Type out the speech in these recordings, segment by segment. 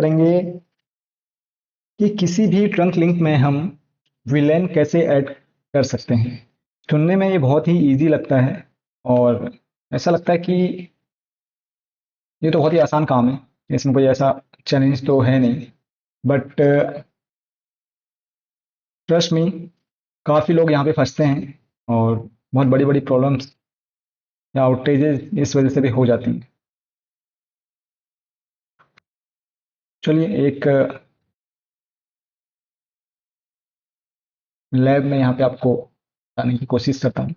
करेंगे कि किसी भी ट्रंक लिंक में हम विलेन कैसे ऐड कर सकते हैं। सुनने में ये बहुत ही इजी लगता है और ऐसा लगता है कि ये तो बहुत ही आसान काम है, इसमें कोई ऐसा चैलेंज तो है नहीं। बट ट्रस्ट मी, काफ़ी लोग यहाँ पे फंसते हैं और बहुत बड़ी बड़ी प्रॉब्लम्स या आउटेजेस इस वजह से भी हो जाती हैं। चलिए एक लैब में यहाँ पे आपको बताने की कोशिश करता हूँ।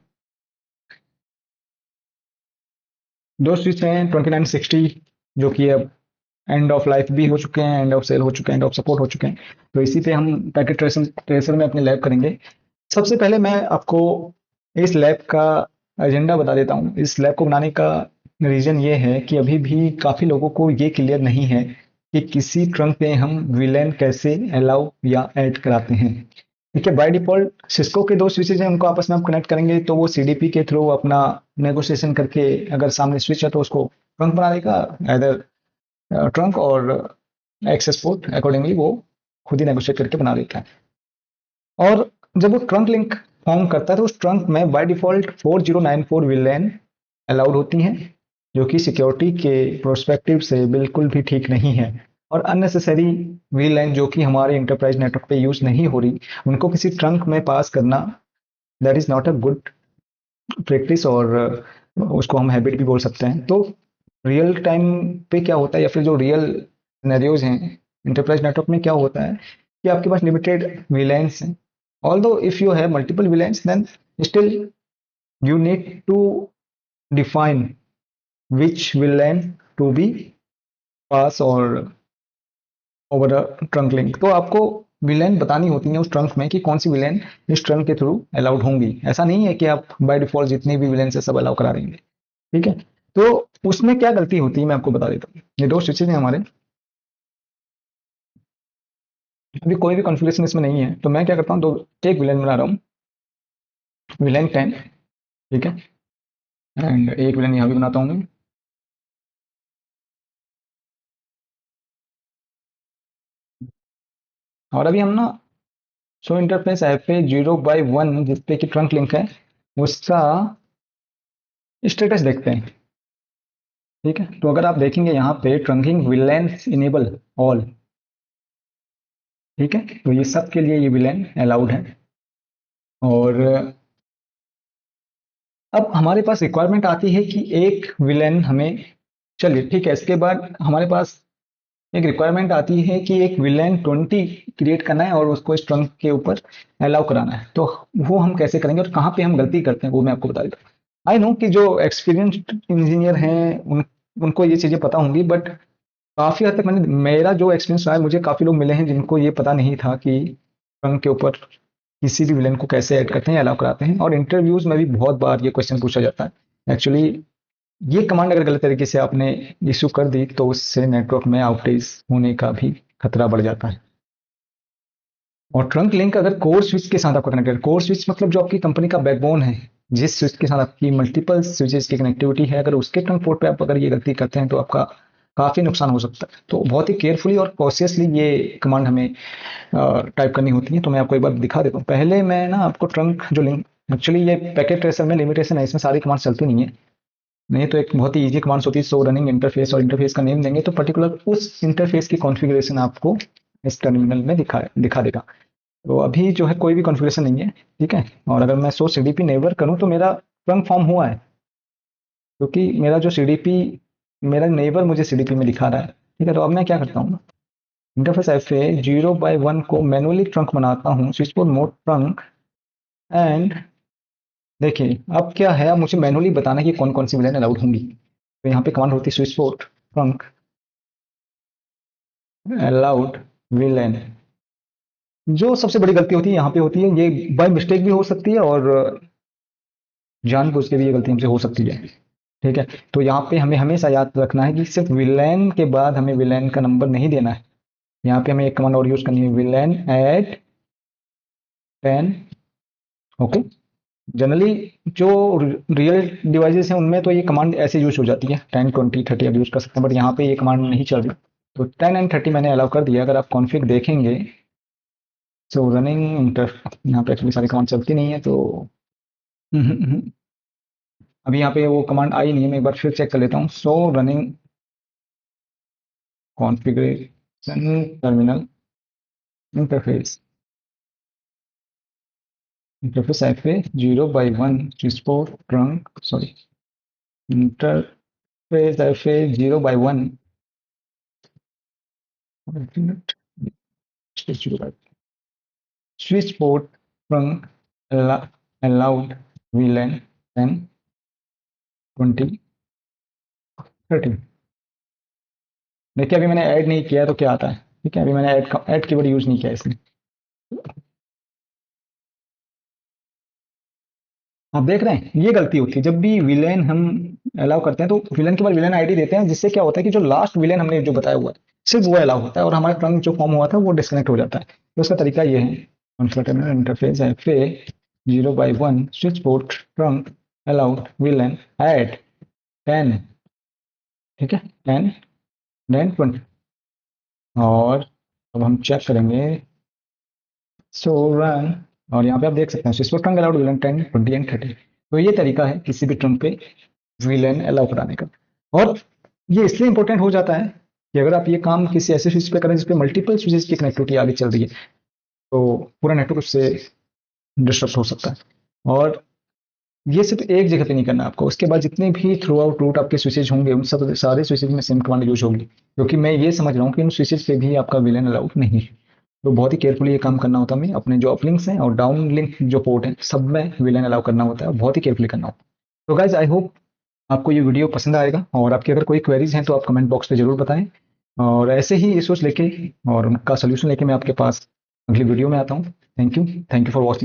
दो स्विच हैं 2960, जो कि अब एंड ऑफ लाइफ भी हो चुके हैं, एंड ऑफ सेल हो चुके हैं, एंड ऑफ सपोर्ट हो चुके हैं। तो इसी पे हम पैकेट ट्रेसर में अपनी लैब करेंगे। सबसे पहले मैं आपको इस लैब का एजेंडा बता देता हूँ। इस लैब को बनाने का रीजन ये है कि अभी भी काफ़ी लोगों को ये क्लियर नहीं है कि किसी ट्रंक पे हम विलेन कैसे अलाउ या ऐड कराते हैं। देखिए, बाय डिफॉल्ट सिस्को के दो स्विचेज हैं, उनको आपस में आप कनेक्ट करेंगे तो वो सीडीपी के थ्रू अपना नेगोशिएशन करके, अगर सामने स्विच है तो उसको ट्रंक बना देगा, इधर ट्रंक और एक्सेस पोर्ट अकॉर्डिंगली वो खुद ही नेगोशिएट करके बना देता है। और जब वो ट्रंक लिंक फॉर्म करता है तो उस ट्रंक में बाय डिफॉल्ट 4094 विलेन अलाउड होती हैं, जो कि सिक्योरिटी के प्रोस्पेक्टिव से बिल्कुल भी ठीक नहीं है। और अननेसेसरी विलेन जो कि हमारे इंटरप्राइज नेटवर्क पे यूज नहीं हो रही, उनको किसी ट्रंक में पास करना, that is not a good practice, और उसको हम हैबिट भी बोल सकते हैं। तो रियल टाइम पे क्या होता है, या फिर जो रियल सिनेरियोज हैं इंटरप्राइज नेटवर्क में, क्या होता है कि आपके पास लिमिटेड विलेंस हैं। Although if you have multiple VLANs, then still you need to define which villain to be pass or over a trunk link। तो आपको विलेन बतानी होती है उस ट्रंक में कि कौन सी विलेन इस ट्रंक के थ्रू अलाउड होंगी। ऐसा नहीं है कि आप बाय डिफॉल्ट जितनी भी विलेन है सब अलाउ करा देंगे। ठीक है, तो उसमें क्या गलती होती है मैं आपको बता देता हूँ। ये दो स्विचेज हैं हमारे, अभी कोई भी कॉन्फ़िगरेशन इसमें नहीं है, तो मैं क्या करता हूँ, दो एक विलेन बना रहा हूँ, विलेन 10। ठीक है, एंड एक विलेन यहाँ भी बनाता हूँ मैं। और अभी हम ना शो इंटरफेस ऐप पे 0/1 जिसपे कि ट्रंक लिंक है, उसका स्टेटस देखते हैं। ठीक है, तो अगर आप देखेंगे यहाँ पे ट्रंकिंग विलेन्स इनेबल ऑल। ठीक है, तो ये सब के लिए ये विलेन अलाउड है। और अब हमारे पास रिक्वायरमेंट आती है कि एक विलेन हमें, चलिए ठीक है, इसके बाद हमारे पास एक रिक्वायरमेंट आती है कि एक विलेन 20 क्रिएट करना है और उसको इस ट्रंक के ऊपर अलाउ कराना है। तो वो हम कैसे करेंगे और कहाँ पे हम गलती करते हैं वो मैं आपको बता देता हूँ। आई नो कि जो एक्सपीरियंस्ड इंजीनियर हैं उनको ये चीज़ें पता होंगी, बट काफ़ी हद तक मेरा जो एक्सपीरियंस रहा है, मुझे काफ़ी लोग मिले हैं जिनको ये पता नहीं था कि रंग के ऊपर किसी भी विलेन को कैसे ऐड करते हैं, अलाउ कराते हैं। और इंटरव्यूज में भी बहुत बार ये क्वेश्चन पूछा जाता है। एक्चुअली ये कमांड अगर गलत तरीके से आपने इशू कर दी तो उससे नेटवर्क में आउटेज होने का भी खतरा बढ़ जाता है। और ट्रंक लिंक अगर कोर स्विच के साथ आपका कनेक्टेड, कोर स्विच मतलब जो आपकी कंपनी का बैकबोन है, जिस स्विच के साथ आपकी मल्टीपल स्विचेस की कनेक्टिविटी है, अगर उसके ट्रंक पोर्ट पे आप अगर ये गलती करते हैं तो आपका काफ़ी नुकसान हो सकता है। तो बहुत ही केयरफुली और कॉशियसली ये कमांड हमें टाइप करनी होती है। तो मैं आपको एक बार दिखा देता हूँ। पहले मैं ना आपको ट्रंक जो लिंक, एक्चुअली ये पैकेट ट्रेसर में लिमिटेशन है, इसमें सारी कमांड चलती नहीं है। नहीं तो एक बहुत ही इजी कमांड्स होती है, सो रनिंग इंटरफेस, और इंटरफेस का नेम देंगे तो पर्टिकुलर उस इंटरफेस की कॉन्फ़िगरेशन आपको इस टर्मिनल में दिखा देगा। तो अभी जो है कोई भी कॉन्फ़िगरेशन नहीं है। ठीक है, और अगर मैं सो सीडीपी नेबर करूँ तो मेरा ट्रंक फॉर्म हुआ है, क्योंकि मेरा जो सीडीपी, मेरा नेबर मुझे सीडीपी में दिखा रहा है। ठीक है, तो अब मैं क्या करता हूँ, इंटरफेस ऐप पे 0/1 को मैनुअली ट्रंक बनाता हूँ, switch board mode trunk. And देखिए अब क्या है, अब मुझे मैनुअली बताना है कि कौन कौन सी विलेन अलाउड होंगी। तो यहाँ पे कमांड होती है switch board trunk allowed villain. जो सबसे बड़ी गलती होती है यहाँ पे होती है, ये बाय मिस्टेक भी हो सकती है और जानबूझ के भी ये गलती हमसे हो सकती है। ठीक है, तो यहाँ पे हमें हमेशा याद रखना है कि सिर्फ विलेन के बाद हमें विलेन का नंबर नहीं देना है। यहाँ पे हमें एक कमांड और यूज करनी है, विलेन ऐड 10। ओके, जनरली जो रियल डिवाइसेस हैं उनमें तो ये कमांड ऐसे यूज हो जाती है, 10 20 30 अब यूज कर सकते हैं, बट यहाँ पे ये कमांड नहीं चल रही। तो 10 एंड 30 मैंने अलाउ कर दिया। अगर आप कॉन्फ़िग देखेंगे, सो रनिंग इंटर, यहाँ पे एक्चुअली सारी कमांड चलती नहीं है, तो अभी यहाँ पे वो कमांड आई नहीं है। मैं एक बार फिर चेक कर लेता हूँ। सो running configuration terminal interface, interface FA 0/1 switchboard trunk, sorry, interface FA 0/1 switchboard trunk allowed VLAN 10 20 30। देखिए अभी मैंने ऐड नहीं किया तो क्या आता है। ठीक है, अभी मैंने ऐड कीवर्ड यूज नहीं किया इसमें। आप देख रहे हैं ये गलती होती है जब भी विलेन हम अलाउ करते हैं, तो विलेन के बाद विलेन आईडी देते हैं, जिससे क्या होता है कि जो लास्ट विलेन हमने जो बताया हुआ है सिर्फ वो अलाउ होता है और हमारा ट्रंक जो फॉर्म हुआ था वो डिस्कनेक्ट हो जाता है। तो उसका तरीका ये है, configure interface FA 0/1 switch port trunk allowed villain add 10, ठीक है, 10 देन 20। और अब हम चेक करेंगे, सो रन, और यहाँ पे आप देख सकते हैं switch port trunk allowed villain 10 20 and 30। तो ये तरीका है किसी भी ट्रंक पे वीलन अलाउ कराने का। और ये इसलिए इंपॉर्टेंट हो जाता है कि अगर आप ये काम किसी ऐसे स्विच पे करें जिसपे मल्टीपल स्विचेस की कनेक्टिविटी आगे चल रही है, तो पूरा नेटवर्क उससे डिस्टर्ब हो सकता है। और ये सिर्फ एक जगह पे नहीं करना आपको, उसके बाद जितने भी थ्रू आउट रूट आपके स्विचेज होंगे उन सब सारे स्विचेज में सेम कमांड यूज होगी, क्योंकि मैं ये समझ रहा हूँ कि उन स्विचेज पे भी आपका विलन अलाउड नहीं है। तो बहुत ही केयरफुली ये काम करना होता है। हमें अपने जो अपलिंक्स हैं और डाउन लिंक जो पोर्ट है सब में विलन अलाउ करना होता है और बहुत ही केयरफुली करना होता है। तो गाइज आई होप आपको ये वीडियो पसंद आएगा, और आपकी अगर कोई क्वेरीज हैं तो आप कमेंट बॉक्स पे जरूर बताएं। और ऐसे ही इश्यूज लेके और उनका सोल्यूशन लेके मैं आपके पास अगली वीडियो में आता हूँ। Thank you for watching.